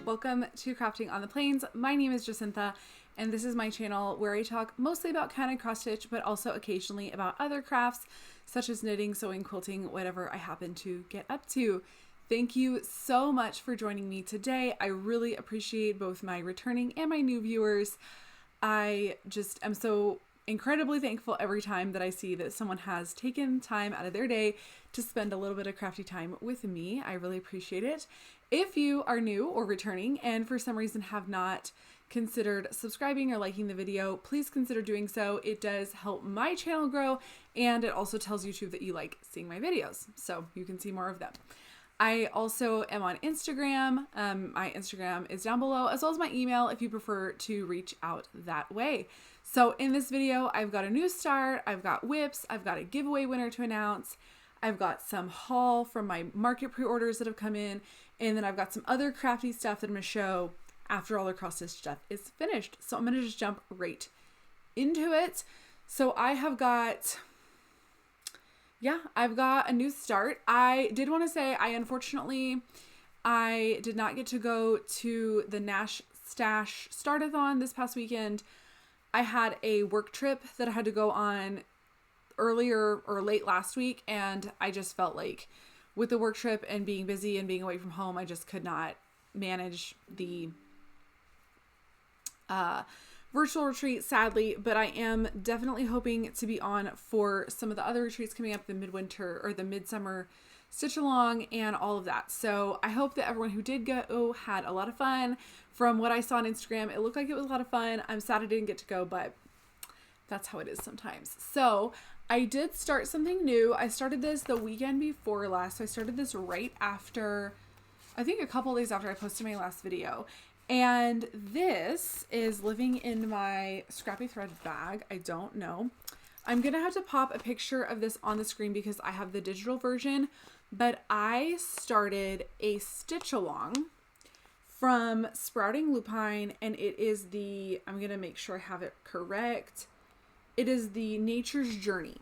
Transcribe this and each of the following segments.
Welcome to Crafting on the Plains. My name is Jacinta, and this is my channel where I talk mostly about kind of cross stitch, but also occasionally about other crafts such as knitting, sewing, quilting, whatever I happen to get up to. Thank you so much for joining me today. I really appreciate both my returning and my new viewers. I just am so incredibly thankful every time that I see that someone has taken time out of their day to spend a little bit of crafty time with me. I really appreciate it. If you are new or returning and for some reason have not considered subscribing or liking the video, please consider doing so. It does help my channel grow, and it also tells YouTube that you like seeing my videos, so you can see more of them. I also am on Instagram. My Instagram is down below, as well as my email if you prefer to reach out that way. So in this video, I've got a new start, I've got whips, I've got a giveaway winner to announce, I've got some haul from my market pre-orders that have come in, and then I've got some other crafty stuff that I'm going to show after all the cross stitch stuff is finished. So I'm going to just jump right into it. So I've got a new start. I did want to say I did not get to go to the Nash Stash Startathon this past weekend. I had a work trip that I had to go on earlier or late last week, and I just felt like with the work trip and being busy and being away from home, I just could not manage the virtual retreat, sadly, but I am definitely hoping to be on for some of the other retreats coming up, the midwinter or the midsummer stitch along and all of that. So I hope that everyone who did go had a lot of fun. From what I saw on Instagram, it looked like it was a lot of fun. I'm sad I didn't get to go, but that's how it is sometimes. So I did start something new. I started this the weekend before last. So I started this right after, I think a couple days after I posted my last video. And this is living in my scrappy thread bag. I don't know. I'm going to have to pop a picture of this on the screen because I have the digital version, but I started a stitch along from Sprouting Lupine, and it is the, I'm going to make sure I have it correct. It is the Nature's Journey.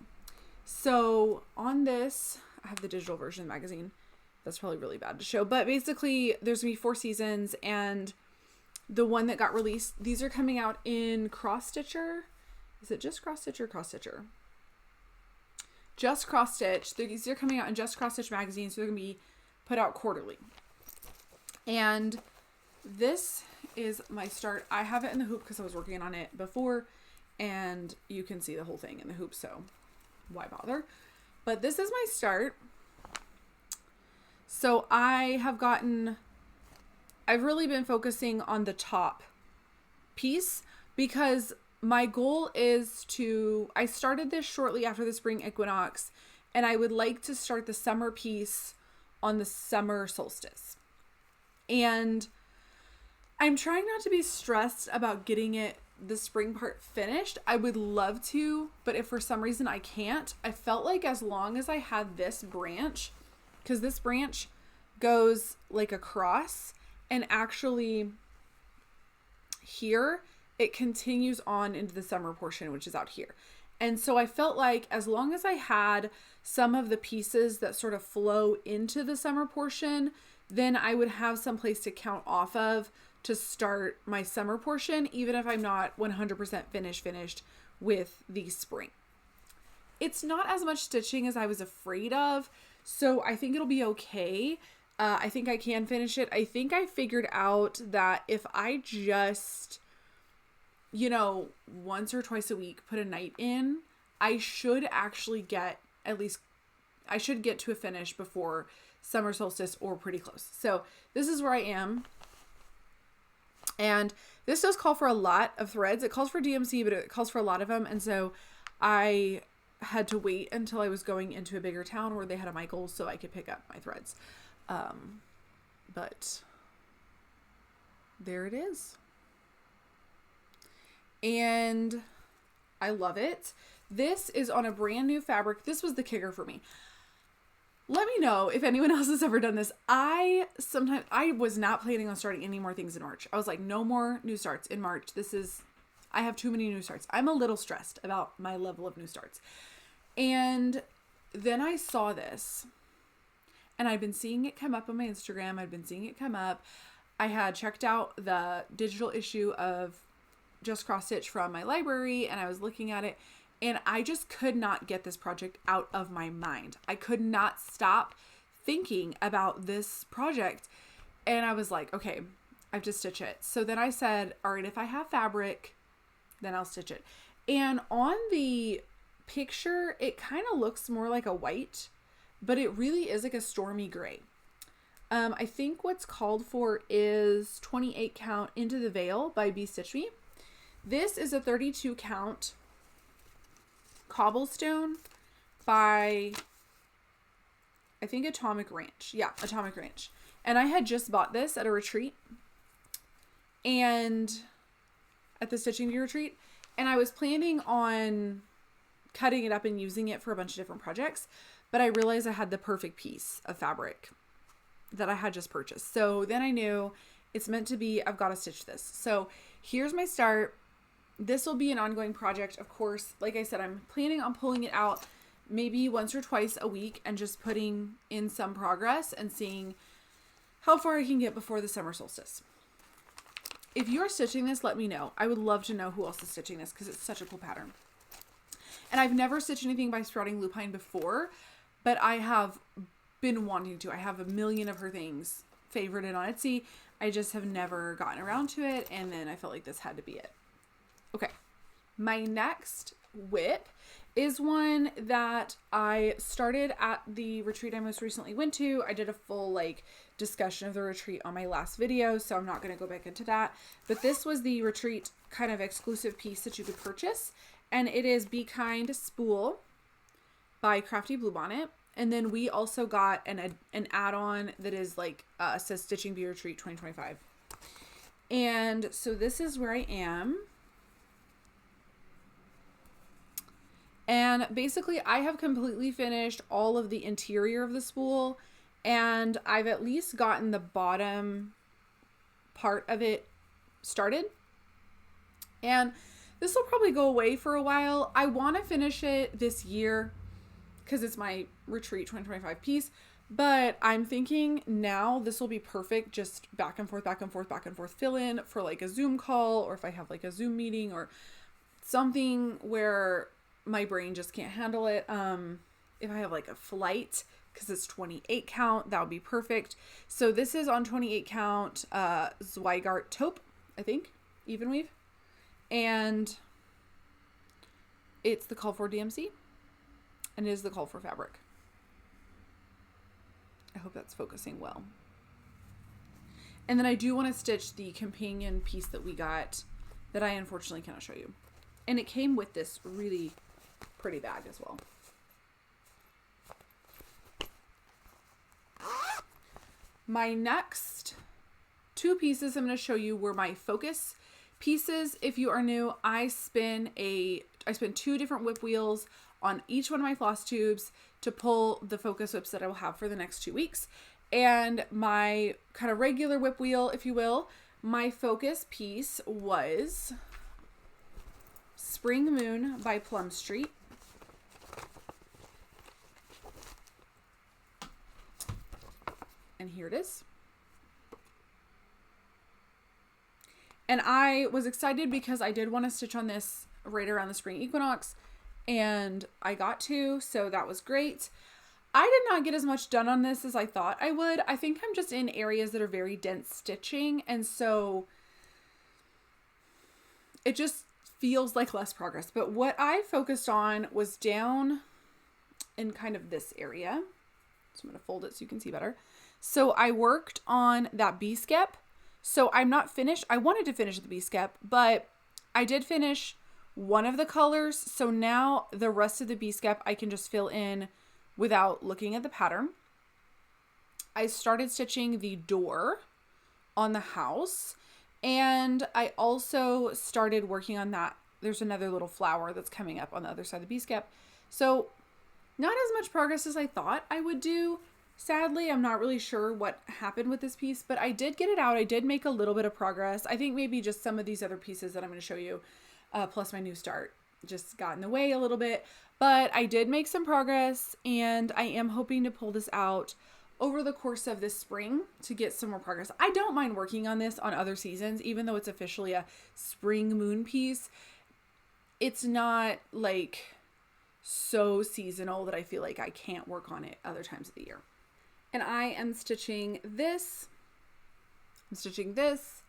So on this, I have the digital version of the magazine. That's probably really bad to show, but basically there's going to be 4 seasons, and the one that got released, these are coming out in Cross Stitcher. Is it just Cross Stitch or Cross Stitcher? Just Cross Stitch. These are coming out in Just Cross Stitch magazine, so they're going to be put out quarterly. And this is my start. I have it in the hoop because I was working on it before, and you can see the whole thing in the hoop, so why bother? But this is my start. So I've really been focusing on the top piece because my goal is I started this shortly after the spring equinox, and I would like to start the summer piece on the summer solstice. And I'm trying not to be stressed about getting the spring part finished. I would love to, but if for some reason I can't, I felt like as long as I had this branch, because this branch goes like across, and actually here it continues on into the summer portion, which is out here. And so I felt like as long as I had some of the pieces that sort of flow into the summer portion, then I would have some place to count off of to start my summer portion, even if I'm not 100% finished with the spring. It's not as much stitching as I was afraid of, so I think it'll be okay. I think I can finish it. I think I figured out that if I just, once or twice a week put a night in, I should actually get to a finish before summer solstice or pretty close. So this is where I am. And this does call for a lot of threads. It calls for DMC, but it calls for a lot of them. And so I had to wait until I was going into a bigger town where they had a Michael's so I could pick up my threads. But there it is. And I love it. This is on a brand new fabric. This was the kicker for me. Let me know if anyone else has ever done this. I was not planning on starting any more things in March. I was like, no more new starts in March. I have too many new starts. I'm a little stressed about my level of new starts. And then I saw this, and I've been seeing it come up on my Instagram. I've been seeing it come up. I had checked out the digital issue of Just Cross Stitch from my library, and I was looking at it, and I just could not get this project out of my mind. I could not stop thinking about this project. And I was like, okay, I have to stitch it. So then I said, all right, if I have fabric, then I'll stitch it. And on the picture, it kind of looks more like a white, but it really is like a stormy gray. I think what's called for is 28 count Into the Veil by Bee Stitch Me. This is a 32 count cobblestone by, I think, Atomic Ranch. Yeah, Atomic Ranch. And I had just bought this at a retreat, and at the Stitching Bee retreat, and I was planning on cutting it up and using it for a bunch of different projects, but I realized I had the perfect piece of fabric that I had just purchased. So then I knew it's meant to be, I've got to stitch this. So here's my start. This will be an ongoing project, of course. Like I said, I'm planning on pulling it out maybe once or twice a week and just putting in some progress and seeing how far I can get before the summer solstice. If you're stitching this, let me know. I would love to know who else is stitching this because it's such a cool pattern. And I've never stitched anything by Sprouting Lupine before, but I have been wanting to. I have a million of her things favorited on Etsy. I just have never gotten around to it, and then I felt like this had to be it. Okay, my next whip is one that I started at the retreat I most recently went to. I did a full discussion of the retreat on my last video, so I'm not going to go back into that. But this was the retreat kind of exclusive piece that you could purchase, and it is Be Kind Spool by Crafty Bluebonnet. And then we also got an add-on that is says Stitching Bee Retreat 2025. And so this is where I am. And basically I have completely finished all of the interior of the spool, and I've at least gotten the bottom part of it started. And this will probably go away for a while. I want to finish it this year because it's my retreat 2025 piece, but I'm thinking now this will be perfect, just back and forth, fill in for a Zoom call, or if I have a Zoom meeting or something where my brain just can't handle it. If I have a flight, because it's 28 count, that would be perfect. So this is on 28 count Zweigart taupe, I think, even weave, and it's the call for DMC. And it is the call for fabric. I hope that's focusing well. And then I do want to stitch the companion piece that we got that I unfortunately cannot show you. And it came with this really pretty bag as well. My next two pieces I'm going to show you were my focus pieces. If you are new, I spin 2 different whip wheels on each one of my floss tubes to pull the focus whips that I will have for the next 2 weeks. And my kind of regular whip wheel, if you will, my focus piece was Spring Moon by Plum Street. And here it is. And I was excited because I did want to stitch on this right around the spring equinox, and I got to, so that was great. I did not get as much done on this as I thought I would. I think I'm just in areas that are very dense stitching, and so it just feels like less progress. But what I focused on was down in kind of this area. So I'm going to fold it so you can see better. So I worked on that bee skep. So I'm not finished. I wanted to finish the bee skep, but I did finish one of the colors. So now the rest of the bee skep I can just fill in without looking at the pattern. I started stitching the door on the house, and I also started working on that. There's another little flower that's coming up on the other side of the bee skep. So not as much progress as I thought I would do. Sadly, I'm not really sure what happened with this piece, but I did get it out. I did make a little bit of progress. I think maybe just some of these other pieces that I'm going to show you, plus my new start, just got in the way a little bit. But I did make some progress, and I am hoping to pull this out over the course of this spring to get some more progress. I don't mind working on this on other seasons, even though it's officially a spring moon piece. It's not like so seasonal that I feel like I can't work on it other times of the year. And I am stitching this. I'm stitching this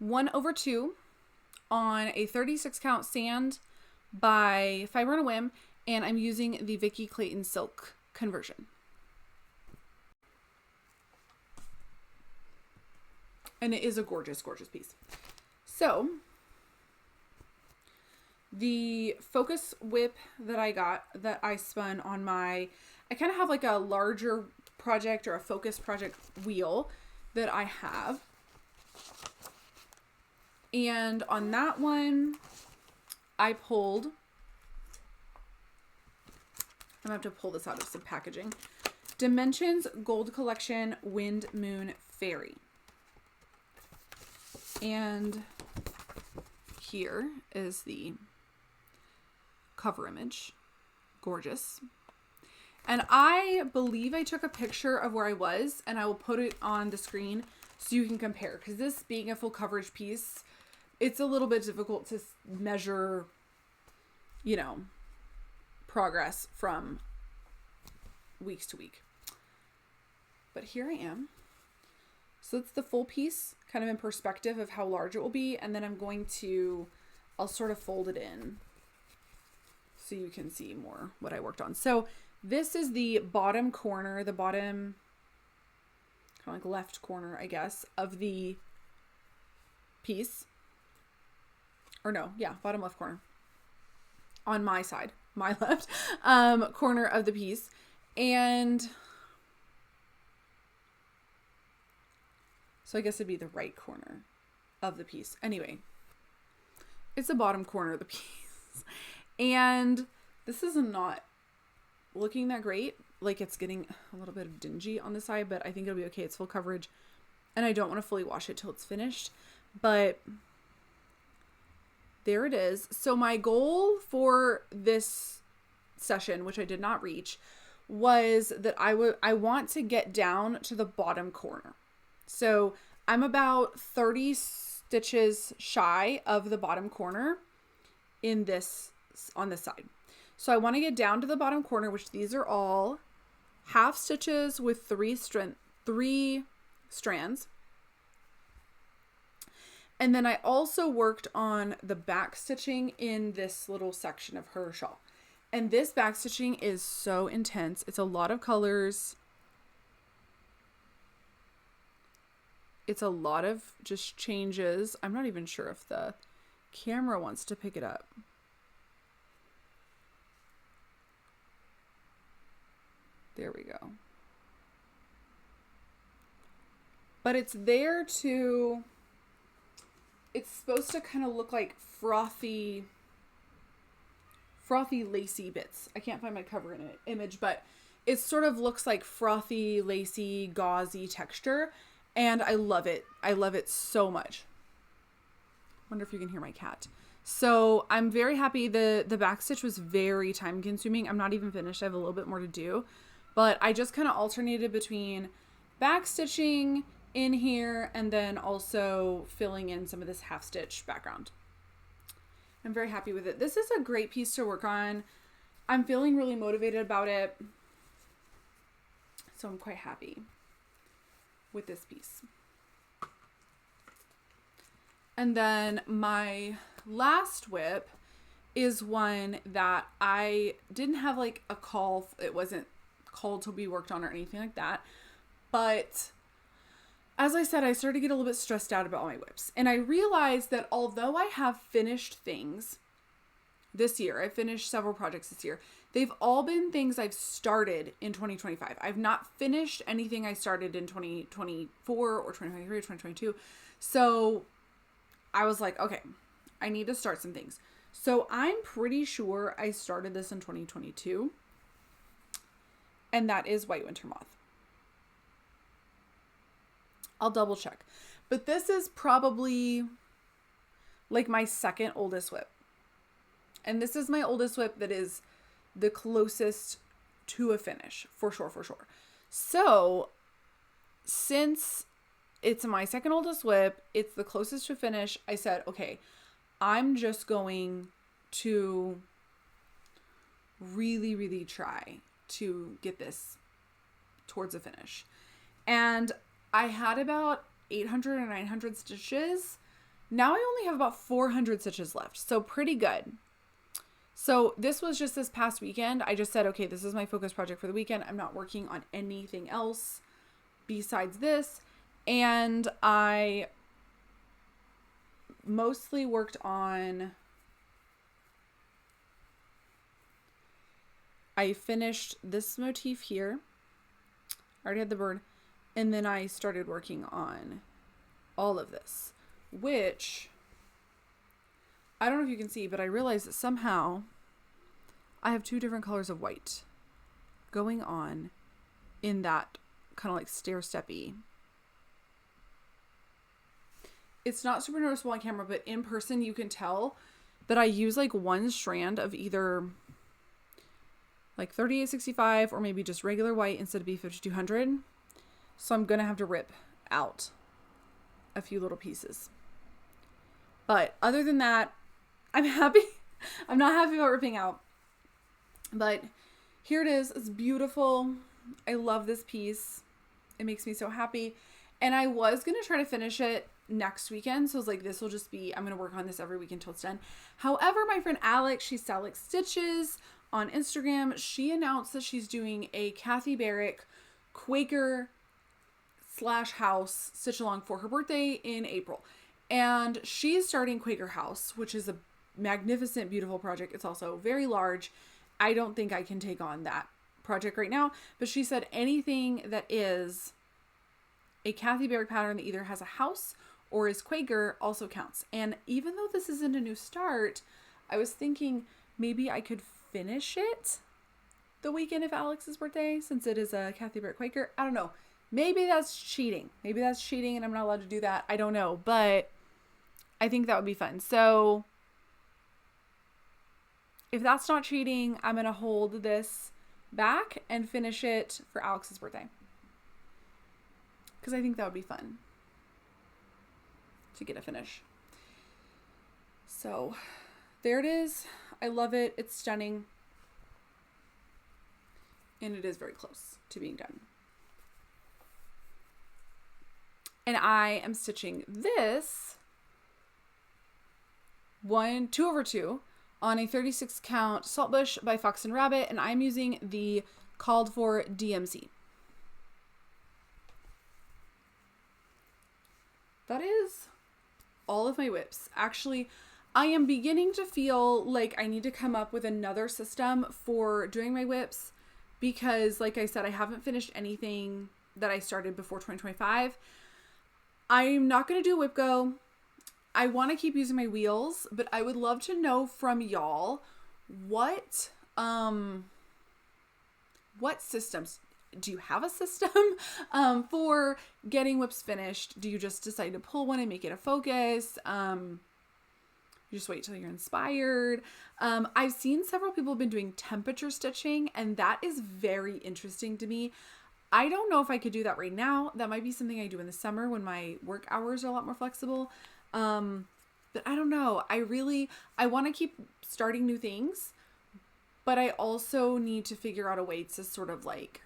1/2 on a 36 count sand by Fiber on a Whim, and I'm using the Vicky Clayton silk conversion. And it is a gorgeous, gorgeous piece. So the focus whip that I got, that I spun on my, I kind of have like a larger project or a focus project wheel that I have. And on that one, I pulled, I'm gonna have to pull this out of some packaging. Dimensions Gold Collection Wind Moon Fairy. And here is the cover image. Gorgeous. And I believe I took a picture of where I was, and I will put it on the screen so you can compare. Because this being a full coverage piece, it's a little bit difficult to measure, you know, progress from weeks to week. But here I am. So it's the full piece, kind of in perspective of how large it will be. And then I'll sort of fold it in so you can see more what I worked on. So this is the bottom corner, the bottom kind of like left corner, I guess, of the piece. Or no, yeah, bottom left corner on my side, my left corner of the piece. And so I guess it'd be the right corner of the piece. Anyway, it's the bottom corner of the piece. And this is not looking that great. Like, it's getting a little bit of dingy on the side, but I think it'll be okay. It's full coverage. And I don't want to fully wash it till it's finished. But there it is. So my goal for this session, which I did not reach, was that I want to get down to the bottom corner. So I'm about 30 stitches shy of the bottom corner in this, on this side. So I want to get down to the bottom corner, which these are all half stitches with three strands. And then I also worked on the back stitching in this little section of her shawl. And this back stitching is so intense. It's a lot of colors. It's a lot of just changes. I'm not even sure if the camera wants to pick it up. There we go. But it's there to, it's supposed to kind of look like frothy lacy bits. I can't find my cover image, but it sort of looks like frothy, lacy, gauzy texture. And I love it. I love it so much. Wonder if you can hear my cat. So I'm very happy. The back stitch was very time consuming. I'm not even finished. I have a little bit more to do. But I just kind of alternated between back stitching in here and then also filling in some of this half stitch background. I'm very happy with it. This is a great piece to work on. I'm feeling really motivated about it. So I'm quite happy with this piece. And then my last whip is one that I didn't have like a call. It wasn't called to be worked on or anything like that. But as I said, I started to get a little bit stressed out about my whips. And I realized that although I have finished things this year, I finished several projects this year, they've all been things I've started in 2025. I've not finished anything I started in 2024 or 2023 or 2022. So I was like, okay, I need to start some things. So I'm pretty sure I started this in 2022. And that is White Winter Moth. I'll double check. But this is probably like my second oldest whip. And this is my oldest whip that is the closest to a finish, for sure. So since it's my second oldest WIP, it's the closest to a finish, I said, okay, I'm just going to really, really try to get this towards a finish. And I had about 800 or 900 stitches. Now I only have about 400 stitches left. So pretty good. So this was just this past weekend. I just said, okay, this is my focus project for the weekend. I'm not working on anything else besides this. And I mostly worked on, I finished this motif here. I already had the bird. And then I started working on all of this, which I don't know if you can see, but I realized that somehow I have 2 different colors of white going on in that kind of like stair-steppy. It's not super noticeable on camera, but in person you can tell that I use like one strand of either like 3865 or maybe just regular white instead of B5200. So I'm going to have to rip out a few little pieces. But other than that, I'm happy. I'm not happy about ripping out. But here it is. It's beautiful. I love this piece. It makes me so happy. And I was going to try to finish it next weekend. So I was like, this will just be, I'm going to work on this every week until it's done. However, my friend Alex, she's Alex Stitches on Instagram. She announced that she's doing a Kathy Barrick Quaker /house stitch along for her birthday in April. And she's starting Quaker House, which is a magnificent, beautiful project. It's also very large. I don't think I can take on that project right now, but she said anything that is a Kathy Barrick pattern that either has a house or is Quaker also counts. And even though this isn't a new start, I was thinking maybe I could finish it the weekend of Alex's birthday since it is a Kathy Barrick Quaker. I don't know. Maybe that's cheating. Maybe that's cheating and I'm not allowed to do that. I don't know, but I think that would be fun. So if that's not cheating, I'm going to hold this back and finish it for Alex's birthday. Because I think that would be fun to get a finish. So there it is. I love it. It's stunning. And it is very close to being done. And I am stitching this 2/2 on a 36 count Saltbush by Fox and Rabbit, and I'm using the called for DMC. That is all of my WIPs. Actually, I am beginning to feel like I need to come up with another system for doing my WIPs because, like I said, I haven't finished anything that I started before 2025. I'm not going to do WIP Go. I want to keep using my wheels, but I would love to know from y'all what systems. Do you have a system for getting WIPs finished? Do you just decide to pull one and make it a focus? You just wait till you're inspired. I've seen several people have been doing temperature stitching, and that is very interesting to me. I don't know if I could do that right now. That might be something I do in the summer when my work hours are a lot more flexible. But I don't know. I want to keep starting new things, but I also need to figure out a way to sort of like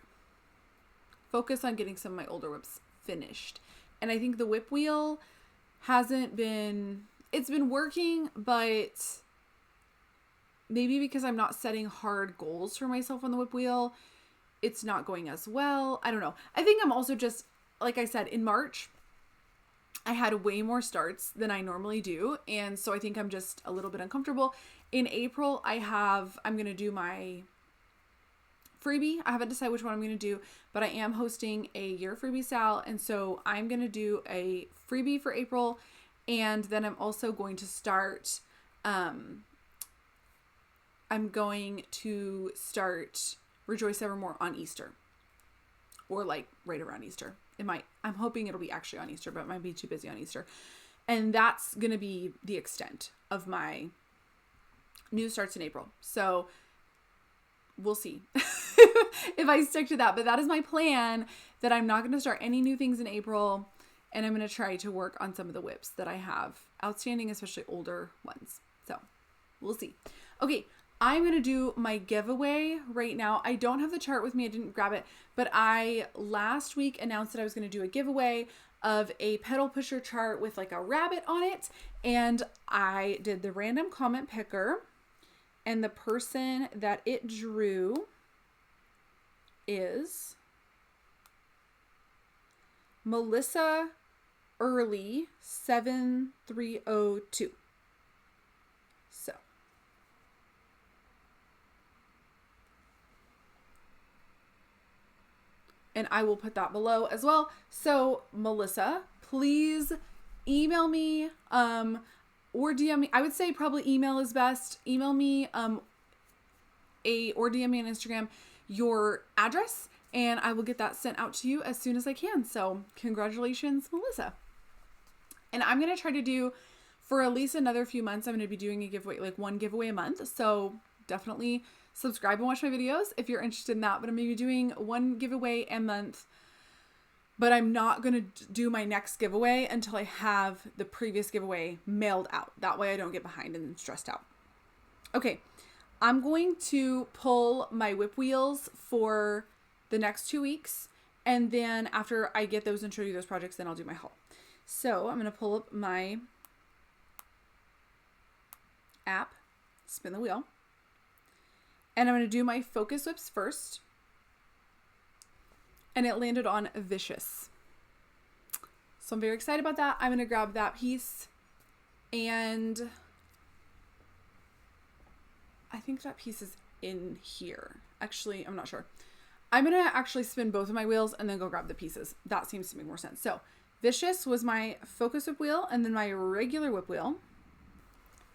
focus on getting some of my older WIPs finished. And I think the WIP wheel it's been working, but maybe because I'm not setting hard goals for myself on the WIP wheel, it's not going as well. I don't know. I think I'm also just, like I said, in March, I had way more starts than I normally do. And so I think I'm just a little bit uncomfortable. In April, I'm going to do my freebie. I haven't decided which one I'm going to do, but I am hosting a year freebie sale. And so I'm going to do a freebie for April. And then I'm also going to start, Rejoice Evermore on Easter, or like right around Easter. I'm hoping it'll be actually on Easter, but it might be too busy on Easter. And that's going to be the extent of my new starts in April. So we'll see if I stick to that. But that is my plan, that I'm not going to start any new things in April. And I'm going to try to work on some of the whips that I have outstanding, especially older ones. So we'll see. Okay, I'm going to do my giveaway right now. I don't have the chart with me. I didn't grab it. But I last week announced that I was going to do a giveaway of a pedal pusher chart with like a rabbit on it. And I did the random comment picker. And the person that it drew is Melissa Early 7302. So and I will put that below as well. So Melissa, please email me or DM me. I would say probably email is best. Email me or DM me on Instagram your address, and I will get that sent out to you as soon as I can. So congratulations, Melissa. And I'm going to try to do, for at least another few months, I'm going to be doing a giveaway, like one giveaway a month. So definitely subscribe and watch my videos if you're interested in that. But I'm going to be doing one giveaway a month. But I'm not going to do my next giveaway until I have the previous giveaway mailed out. That way I don't get behind and stressed out. Okay, I'm going to pull my whip wheels for the next 2 weeks. And then after I get those and show you those projects, then I'll do my haul. So I'm going to pull up my app, spin the wheel. And I'm going to do my focus whips first. And it landed on Vicious. So I'm very excited about that. I'm going to grab that piece. And I think that piece is in here. Actually, I'm not sure. I'm going to actually spin both of my wheels and then go grab the pieces. That seems to make more sense. So Vicious was my focus whip wheel, and then my regular whip wheel,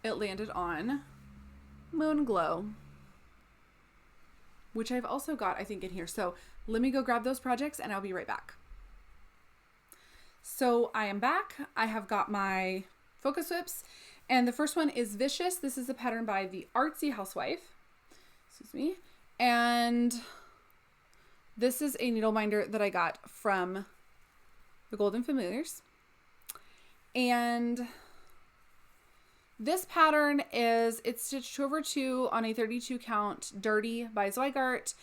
it landed on Moon Glow, which I've also got, I think, in here. So let me go grab those projects and I'll be right back. So I am back. I have got my focus whips, and the first one is Vicious. This is a pattern by the Artsy Housewife. Excuse me. And this is a needle binder that I got from the Golden Familiars. And this pattern is, it's stitched 2/2 on a 32 count Dirty by Zweigart.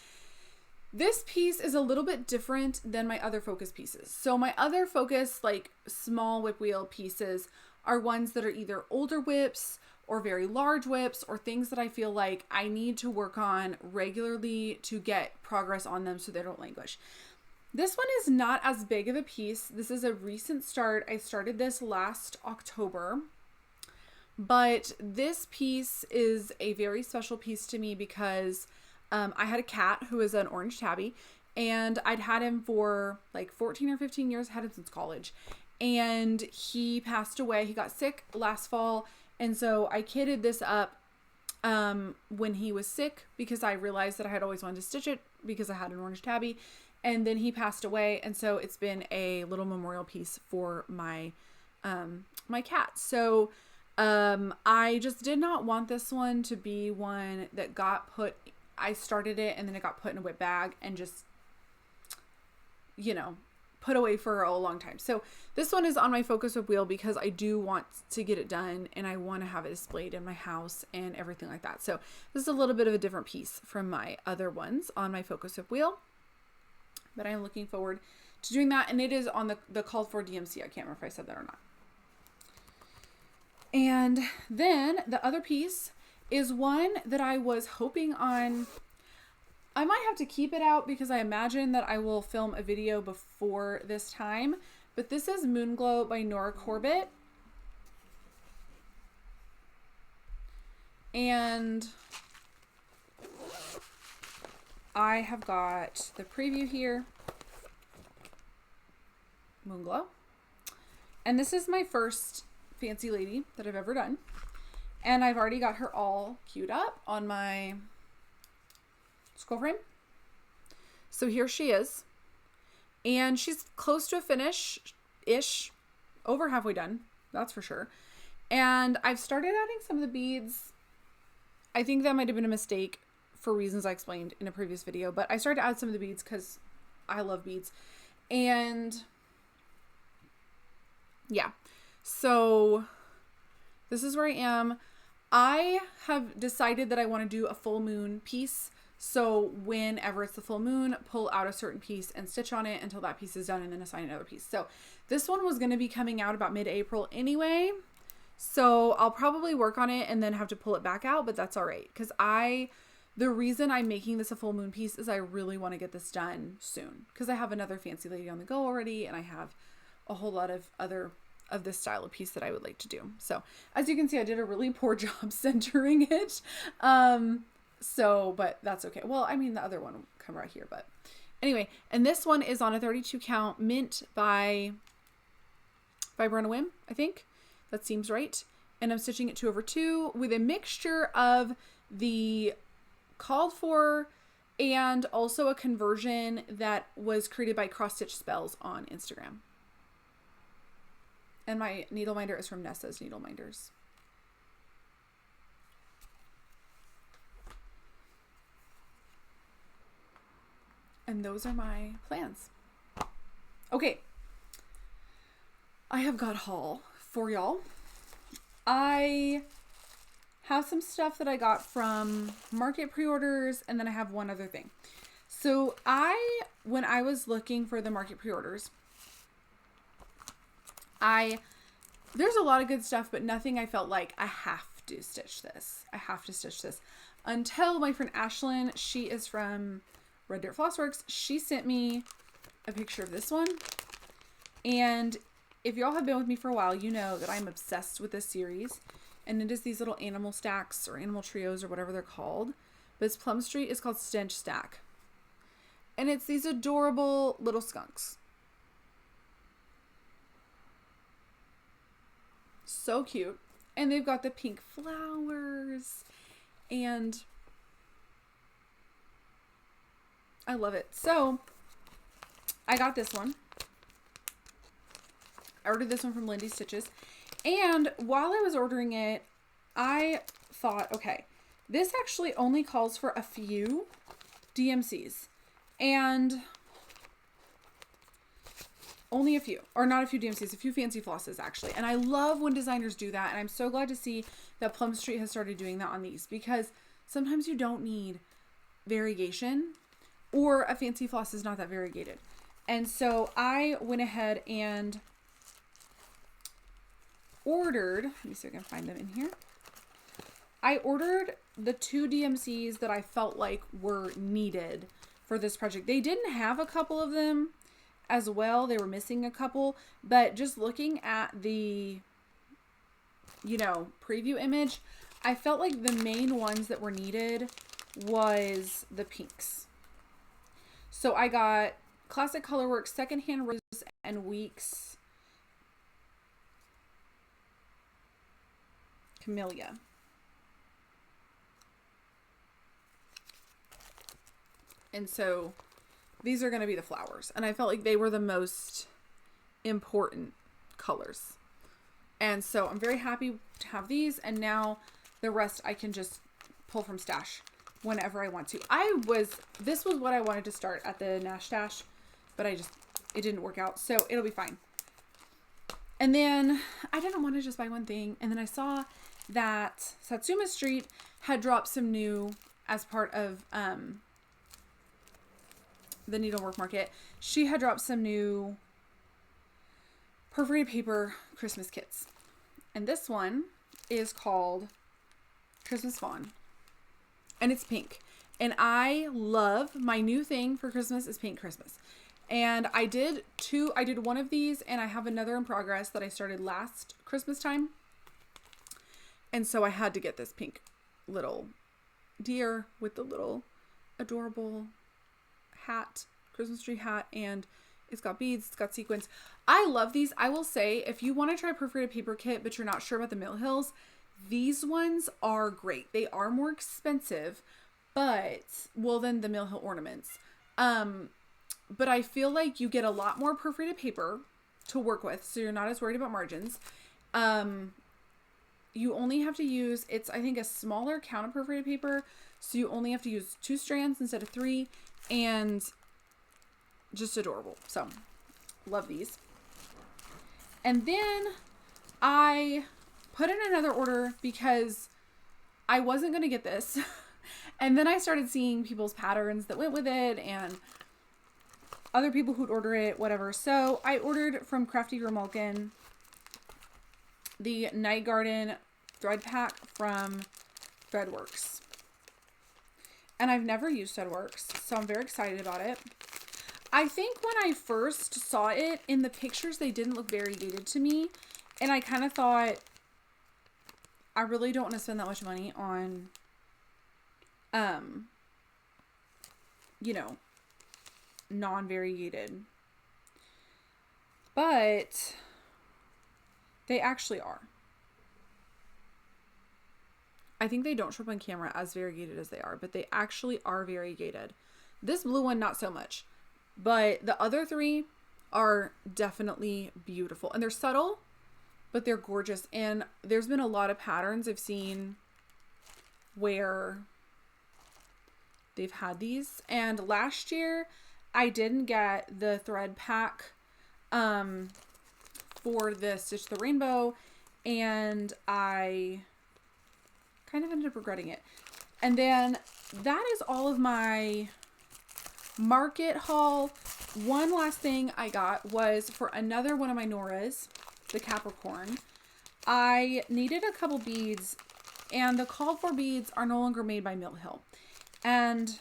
This piece is a little bit different than my other focus pieces. So my other focus, like small whip wheel pieces, are ones that are either older whips or very large whips or things that I feel like I need to work on regularly to get progress on them so they don't languish. This one is not as big of a piece. This is a recent start. I started this last October, but this piece is a very special piece to me because I had a cat who is an orange tabby, and I'd had him for like 14 or 15 years, had him since college, and he passed away. He got sick last fall, and so I kitted this up when he was sick because I realized that I had always wanted to stitch it because I had an orange tabby. And then he passed away, and so it's been a little memorial piece for my my cat. So I just did not want this one to be one that got put, I started it and then it got put in a whip bag and just, you know, put away for a long time. So this one is on my focus whip wheel because I do want to get it done and I want to have it displayed in my house and everything like that. So this is a little bit of a different piece from my other ones on my focus whip wheel. But I'm looking forward to doing that. And it is on the called for DMC. I can't remember if I said that or not. And then the other piece is one that I was hoping on. I might have to keep it out because I imagine that I will film a video before this time. But this is Moonglow by Nora Corbett. And I have got the preview here, Moonglow. And this is my first fancy lady that I've ever done. And I've already got her all queued up on my scroll frame. So here she is. And she's close to a finish-ish, over halfway done, that's for sure. And I've started adding some of the beads. I think that might have been a mistake for reasons I explained in a previous video, but I started to add some of the beads because I love beads. And yeah, so this is where I am. I have decided that I want to do a full moon piece. So whenever it's the full moon, pull out a certain piece and stitch on it until that piece is done, and then assign another piece. So this one was going to be coming out about mid-April anyway. So I'll probably work on it and then have to pull it back out, but that's all right. Because the reason I'm making this a full moon piece is I really want to get this done soon. Because I have another fancy lady on the go already, and I have a whole lot of other of this style of piece that I would like to do. So as you can see, I did a really poor job centering it. But that's okay. Well, I mean, the other one will come right here, but anyway, and this one is on a 32 count mint by Brenda Wim, I think. That seems right. And I'm stitching it 2/2 with a mixture of the called for and also a conversion that was created by Cross Stitch Spells on Instagram. And my needle minder is from Nessa's Needle Minders. And those are my plans. Okay. I have got haul for y'all. I have some stuff that I got from market pre-orders, and then I have one other thing. So when I was looking for the market pre-orders, there's a lot of good stuff, but nothing I felt like I have to stitch this. I have to stitch this. Until my friend Ashlyn, she is from Red Dirt Flossworks, she sent me a picture of this one. And if y'all have been with me for a while, you know that I'm obsessed with this series. And it is these little animal stacks or animal trios or whatever they're called. But its Plum Street is called Stench Stack. And it's these adorable little skunks. So cute. And they've got the pink flowers. And I love it. So I got this one. I ordered this one from Lindy Stitches. And while I was ordering it, I thought, okay, this actually only calls for a few DMCs. And only a few, or not a few DMCs, a few fancy flosses actually. And I love when designers do that. And I'm so glad to see that Plum Street has started doing that on these, because sometimes you don't need variegation, or a fancy floss is not that variegated. And so I went ahead and ordered, let me see if I can find them in here. I ordered the 2 DMCs that I felt like were needed for this project. They didn't have a couple of them as well. They were missing a couple, but just looking at the, preview image, I felt like the main ones that were needed was the pinks. So I got Classic Colorworks Secondhand Rose and Weeks Camellia. And so these are going to be the flowers. And I felt like they were the most important colors. And so I'm very happy to have these. And now the rest I can just pull from stash whenever I want to. This was what I wanted to start at the Nash Stash, but it didn't work out. So it'll be fine. And then I didn't want to just buy one thing. And then I saw that Satsuma Street had dropped some new, as part of the needlework market, she had dropped some new perforated paper Christmas kits. And this one is called Christmas Fawn. And it's pink. And I love, my new thing for Christmas is Pink Christmas. And I did one of these, and I have another in progress that I started last Christmas time. And so I had to get this pink little deer with the little adorable hat, Christmas tree hat, and it's got beads, it's got sequins. I love these. I will say, if you want to try a perforated paper kit, but you're not sure about the Mill Hills, these ones are great. They are more expensive, than the Mill Hill ornaments. But I feel like you get a lot more perforated paper to work with, so you're not as worried about margins. You only have to use, I think, a smaller count of perforated paper, So you only have to use 2 strands instead of 3, and just adorable. So love these. And then I put in another order because I wasn't going to get this. And then I started seeing people's patterns that went with it and other people who'd order it, whatever. So I ordered from Crafty Grimalkin the Night Garden thread pack from Threadworks. And I've never used Threadworks, so I'm very excited about it. I think when I first saw it in the pictures, they didn't look variegated to me. And I kind of thought, I really don't want to spend that much money on, you know, non-variegated. But they actually are. I think they don't show up on camera as variegated as they are, but they actually are variegated. This blue one, not so much. But the other 3 are definitely beautiful. And they're subtle, but they're gorgeous. And there's been a lot of patterns I've seen where they've had these. And last year, I didn't get the thread pack for the Stitch the Rainbow. And I kind of ended up regretting it. And then that is all of my market haul. One last thing I got was for another one of my Noras, the Capricorn. I needed a couple beads, and the called for beads are no longer made by Mill Hill. And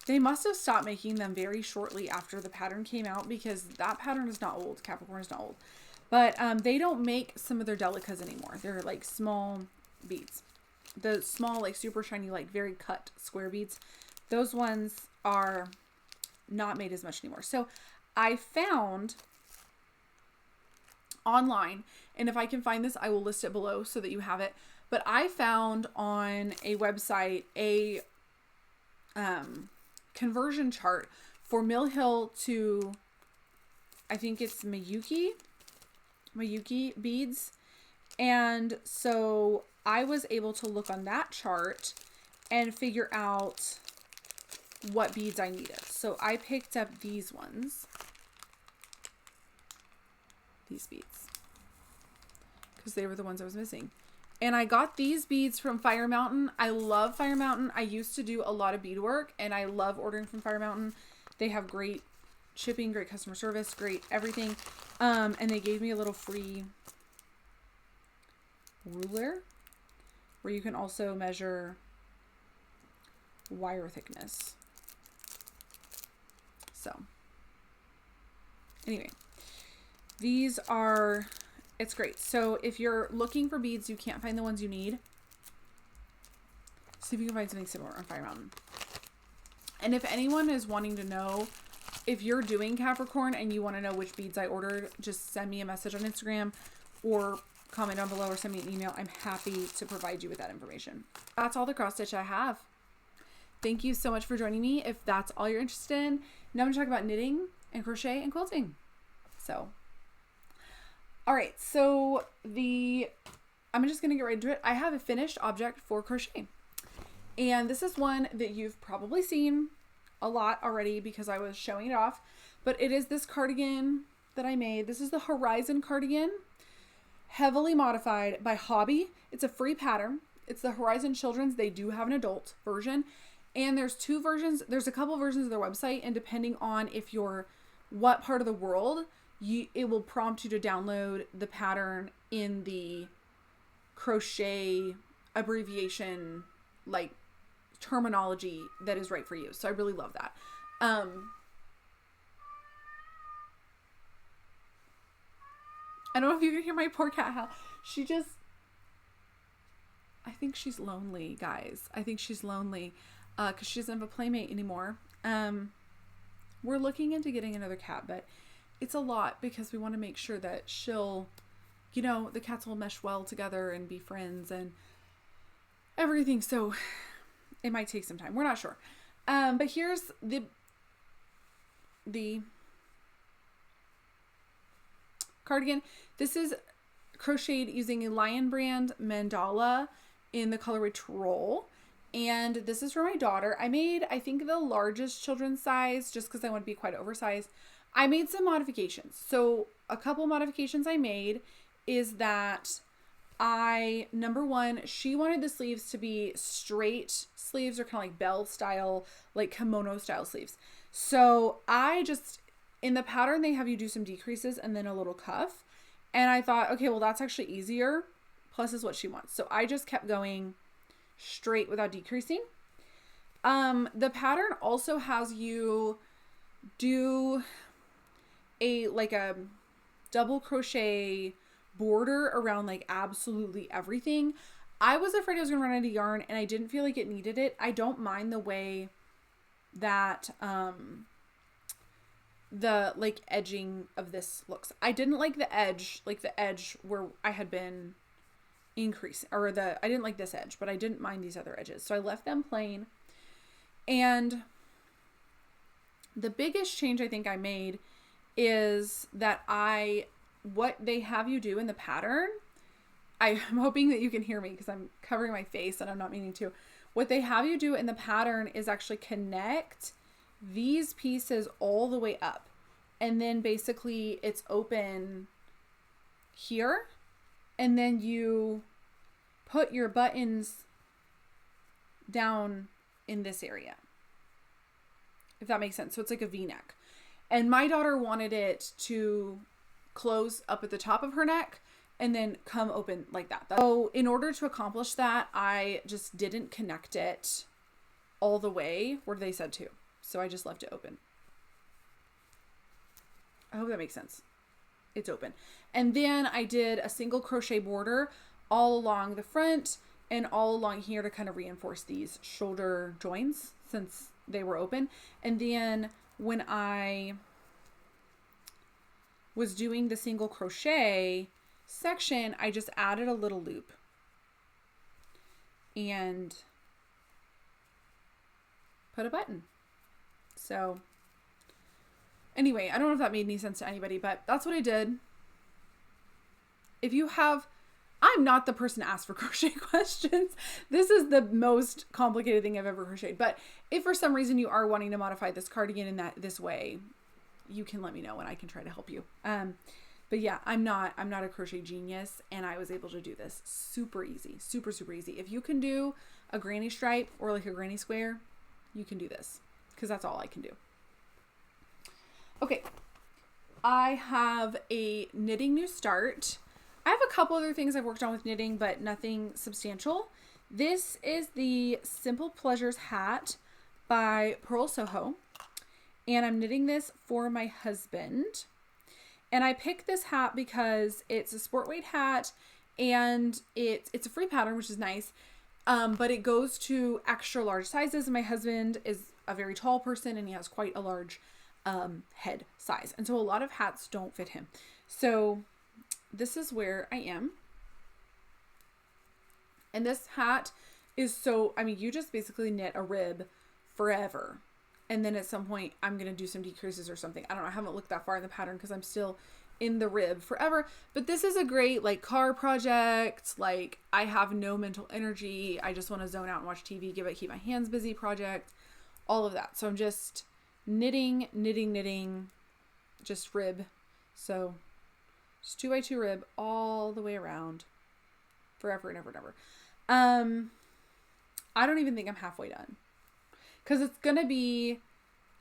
they must have stopped making them very shortly after the pattern came out, because that pattern is not old. Capricorn is not old. But they don't make some of their delicas anymore. They're like small beads. The small, like super shiny, like very cut square beads. Those ones are not made as much anymore. So I found online, and if I can find this, I will list it below so that you have it. But I found on a website a conversion chart for Mill Hill to, I think it's Miyuki beads. And so I was able to look on that chart and figure out what beads I needed. So I picked up these ones. These beads. Because they were the ones I was missing. And I got these beads from Fire Mountain. I love Fire Mountain. I used to do a lot of beadwork, and I love ordering from Fire Mountain. They have great shipping, great customer service, great everything. And they gave me a little free ruler where you can also measure wire thickness. So anyway, these are, it's great. So if you're looking for beads, you can't find the ones you need, see if you can find something similar on Fire Mountain. And if anyone is wanting to know, if you're doing Capricorn and you want to know which beads I ordered, just send me a message on Instagram or comment down below or send me an email. I'm happy to provide you with that information. That's all the cross stitch I have. Thank you so much for joining me. If that's all you're interested in, now I'm going to talk about knitting and crochet and quilting. So, all right. So I'm just going to get right into it. I have a finished object for crochet. And this is one that you've probably seen a lot already because I was showing it off. But it is this cardigan that I made. This is the Horizon cardigan, heavily modified by Hobby. It's a free pattern. It's the Horizon Children's. They do have an adult version. And there's 2 versions. There's a couple versions of their website. And depending on if you're what part of the world, it will prompt you to download the pattern in the crochet abbreviation, like terminology that is right for you. So I really love that. I don't know if you can hear my poor cat howl. I think she's lonely, guys. I think she's lonely because she doesn't have a playmate anymore. We're looking into getting another cat, but it's a lot because we want to make sure that she'll, the cats will mesh well together and be friends and everything. So it might take some time. We're not sure. But here's the cardigan. This is crocheted using a Lion Brand mandala in the colorway Troll. And this is for my daughter. I made, I think, the largest children's size just because I want to be quite oversized. I made some modifications. So a couple modifications I made is that number one, she wanted the sleeves to be straight sleeves or kind of like bell style, like kimono style sleeves. So in the pattern, they have you do some decreases and then a little cuff. And I thought, okay, well, that's actually easier. Plus is what she wants. So I just kept going straight without decreasing. The pattern also has you do a double crochet border around like absolutely everything. I was afraid I was gonna run out of yarn and I didn't feel like it needed it. I don't mind the way that the like edging of this looks. I didn't like the edge where I had been increasing, or I didn't like this edge, but I didn't mind these other edges. So I left them plain. And the biggest change I think I made is that what they have you do in the pattern, I'm hoping that you can hear me because I'm covering my face and I'm not meaning to. What they have you do in the pattern is actually connect these pieces all the way up. And then basically it's open here. And then you put your buttons down in this area, if that makes sense. So it's like a V-neck. And my daughter wanted it to close up at the top of her neck and then come open like that. So in order to accomplish that, I just didn't connect it all the way where they said to. So I just left it open. I hope that makes sense. It's open. And then I did a single crochet border all along the front and all along here to kind of reinforce these shoulder joins since they were open. And then when I was doing the single crochet section, I just added a little loop and put a button. So anyway, I don't know if that made any sense to anybody, but that's what I did. I'm not the person to ask for crochet questions. This is the most complicated thing I've ever crocheted. But if for some reason you are wanting to modify this cardigan in this way, you can let me know and I can try to help you. But yeah, I'm not a crochet genius, and I was able to do this super easy, super, super easy. If you can do a granny stripe or like a granny square, you can do this because that's all I can do. Okay. I have a knitting new start. I have a couple other things I've worked on with knitting, but nothing substantial. This is the Simple Pleasures hat by Pearl Soho. And I'm knitting this for my husband. And I picked this hat because it's a sport weight hat and it's a free pattern, which is nice. But it goes to extra large sizes. And my husband is a very tall person and he has quite a large head size. And so a lot of hats don't fit him. So this is where I am. And this hat is you just basically knit a rib forever. And then at some point I'm going to do some decreases or something. I don't know. I haven't looked that far in the pattern because I'm still in the rib forever. But this is a great like car project. Like I have no mental energy. I just want to zone out and watch TV, keep my hands busy project, all of that. So I'm just knitting, just rib. So just 2x2 rib all the way around forever and ever and ever. I don't even think I'm halfway done because it's going to be,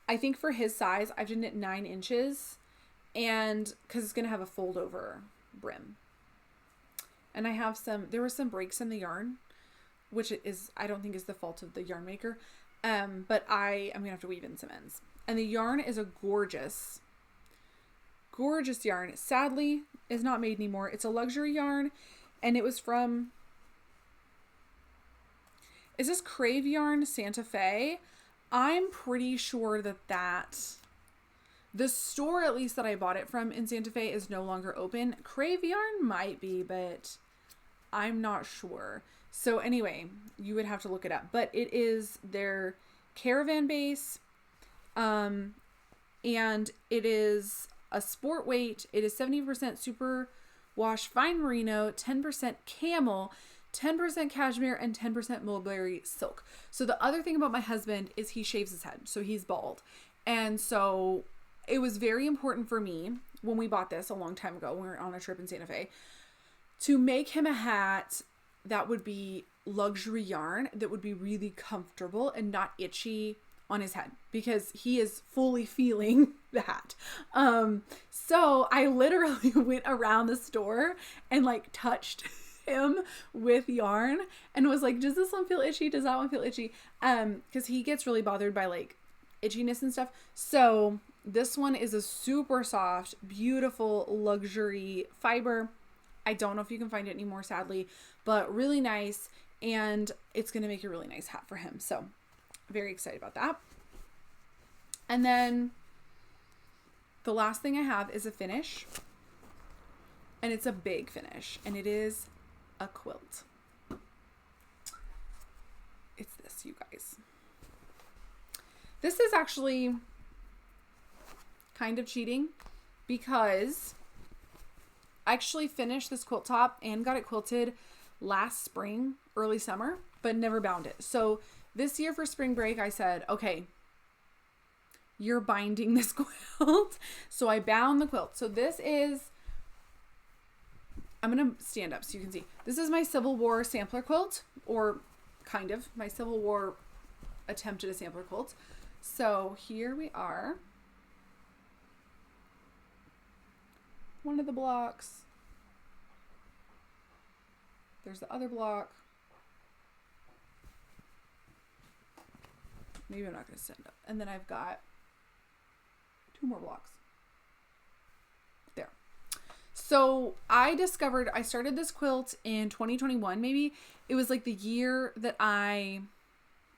I think for his size, I have to knit 9 inches and because it's going to have a fold over brim. And there were some breaks in the yarn, which I don't think is the fault of the yarn maker. But I'm going to have to weave in some ends. And the yarn is a gorgeous yarn. Sadly, is not made anymore. It's a luxury yarn, and it was from, is this Crave Yarn Santa Fe? I'm pretty sure that the store, at least that I bought it from in Santa Fe, is no longer open. Crave Yarn might be, but I'm not sure. So anyway, you would have to look it up, but it is their caravan base. And it is a sport weight. It is 70% super wash fine merino, 10% camel, 10% cashmere and 10% mulberry silk. So the other thing about my husband is he shaves his head, so he's bald. And so it was very important for me when we bought this a long time ago when we were on a trip in Santa Fe to make him a hat that would be luxury yarn, that would be really comfortable and not itchy on his head, because he is fully feeling the hat. So I literally went around the store and like touched him with yarn and was like, does this one feel itchy? Does that one feel itchy? Because he gets really bothered by like itchiness and stuff. So this one is a super soft, beautiful luxury fiber. I don't know if you can find it anymore, sadly, but really nice. And it's going to make a really nice hat for him. So very excited about that. And then the last thing I have is a finish, and it's a big finish, and it is a quilt. It's this, you guys. This is actually kind of cheating because I actually finished this quilt top and got it quilted last spring, early summer, but never bound it. So this year for spring break, I said, okay, you're binding this quilt. So I bound the quilt. So this is, I'm going to stand up so you can see. This is my Civil War sampler quilt, or kind of my Civil War attempt at a sampler quilt. So here we are. One of the blocks. There's the other block. Maybe I'm not going to stand up. And then I've got 2 more blocks. There. So I started this quilt in 2021, maybe. It was like the year that I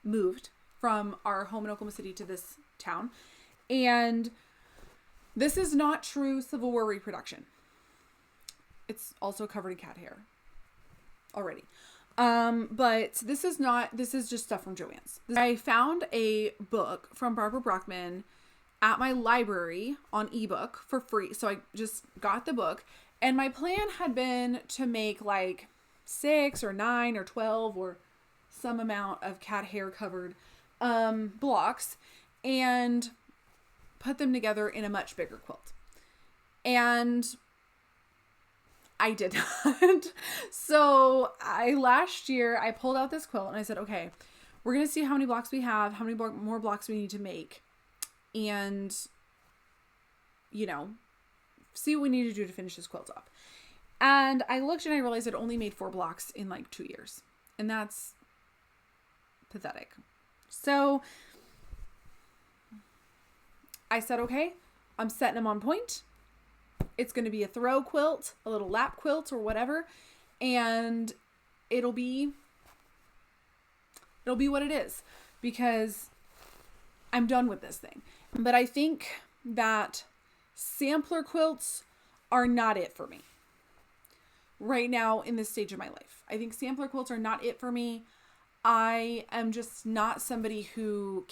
moved from our home in Oklahoma City to this town. And this is not true Civil War reproduction. It's also covered in cat hair already. But this is just stuff from Joann's. I found a book from Barbara Brockman at my library on ebook for free. So I just got the book, and my plan had been to make like 6 or 9 or 12 or some amount of cat hair covered blocks and put them together in a much bigger quilt. And I did not. So last year I pulled out this quilt and I said, okay, we're going to see how many blocks we have, how many more blocks we need to make, and, you know, see what we need to do to finish this quilt up. And I looked and I realized I'd only made 4 blocks in like 2 years. And that's pathetic. So I said, okay, I'm setting them on point. It's going to be a throw quilt, a little lap quilt or whatever. And it'll be what it is, because I'm done with this thing. But I think that sampler quilts are not it for me right now in this stage of my life. I think sampler quilts are not it for me. I am just not somebody who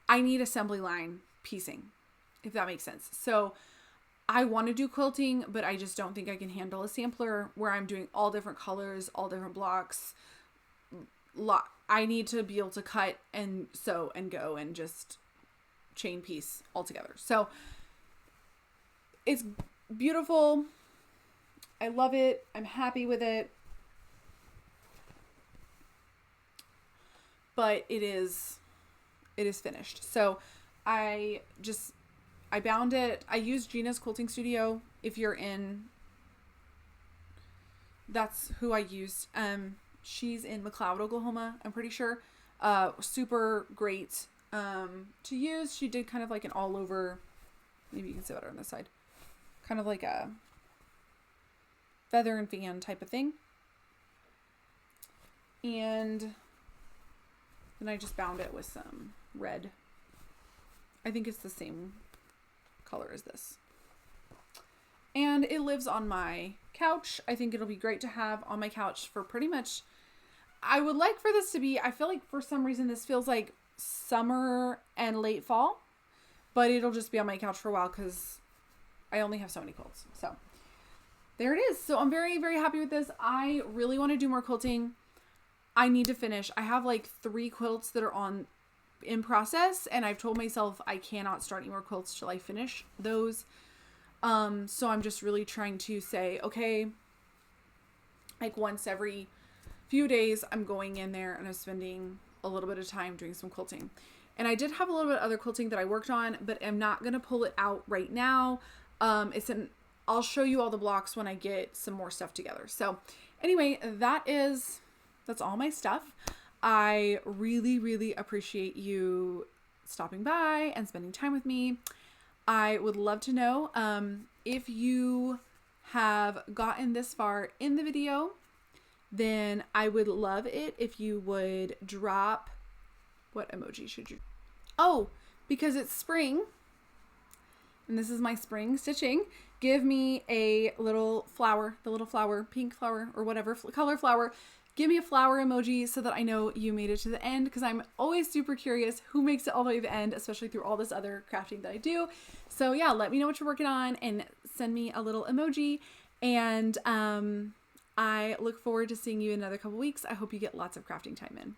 I need assembly line piecing, if that makes sense. So I want to do quilting, but I just don't think I can handle a sampler where I'm doing all different colors, all different blocks. I need to be able to cut and sew and go and just chain piece all together. So it's beautiful. I love it. I'm happy with it. But it is finished. So I bound it. I used Gina's Quilting Studio. If you're in, that's who I used. She's in McLeod, Oklahoma, I'm pretty sure. Super great to use. She did kind of like an all over, maybe you can see better on this side, kind of like a feather and fan type of thing. And then I just bound it with some red. I think it's the same color as this. And it lives on my couch. I think it'll be great to have on my couch for pretty much, I would like for this to be, I feel like for some reason this feels like summer and late fall, but it'll just be on my couch for a while because I only have so many quilts. So there it is. So I'm very, very happy with this. I really want to do more quilting. I need to finish. I have like 3 quilts that are in process, and I've told myself I cannot start any more quilts till I finish those. So I'm just really trying to say, okay, like once every few days I'm going in there and I'm spending a little bit of time doing some quilting. And I did have a little bit of other quilting that I worked on, but I'm not going to pull it out right now. I'll show you all the blocks when I get some more stuff together. So anyway, that's all my stuff. I really, really appreciate you stopping by and spending time with me. I would love to know if you have gotten this far in the video, then I would love it if you would drop, what emoji should you? Oh, because it's spring, and this is my spring stitching, give me a little flower, the little flower, pink flower, or whatever color flower. Give me a flower emoji so that I know you made it to the end, because I'm always super curious who makes it all the way to the end, especially through all this other crafting that I do. So yeah, let me know what you're working on and send me a little emoji. And I look forward to seeing you in another couple weeks. I hope you get lots of crafting time in.